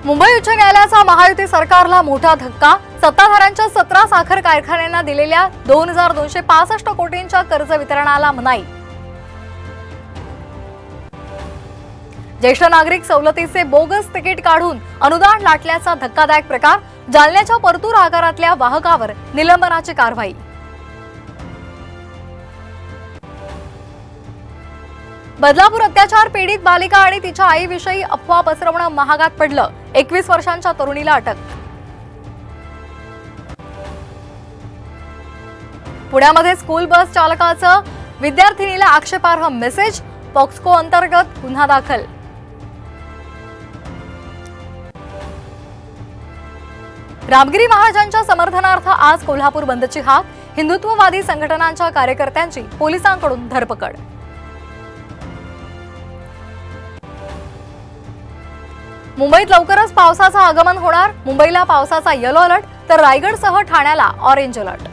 मुंबई उच्च न्यायालयाचा महायुती सरकारला मोठा धक्का। सत्ताधाऱ्यांच्या 17 साखर कारखान्यांना दिलेल्या 2265 कोटींच्या कर्ज वितरणाला मनाई। ज्येष्ठ नागरिक सवलतीचे बोगस तिकीट काढून अनुदान लाटल्याचा धक्कादायक प्रकार। जालन्याच्या परतूर आगारातल्या वाहकावर निलंबनाची कारवाई। बदलापूर अत्याचार पीडित बालिका आणि तिच्या आईविषयी अफवा पसरवणं महागात पडलं। 21 वर्षांच्या तरुणीला अटक। पुण्यामध्ये स्कूल बस चालकाचं विद्यार्थिनीला आक्षेपार्ह मेसेज। पॉक्सको अंतर्गत गुन्हा दाखल। रामगिरी महाराजांच्या समर्थनार्थ आज कोल्हापूर बंदची हाक। हिंदुत्ववादी संघटनांच्या कार्यकर्त्यांची पोलिसांकडून धरपकड। मुंबईत लवकरच पावसाचं आगमन होणार। मुंबईला पावसाचा येलो अलर्ट तर रायगडसह ठाण्याला ऑरेंज अलर्ट।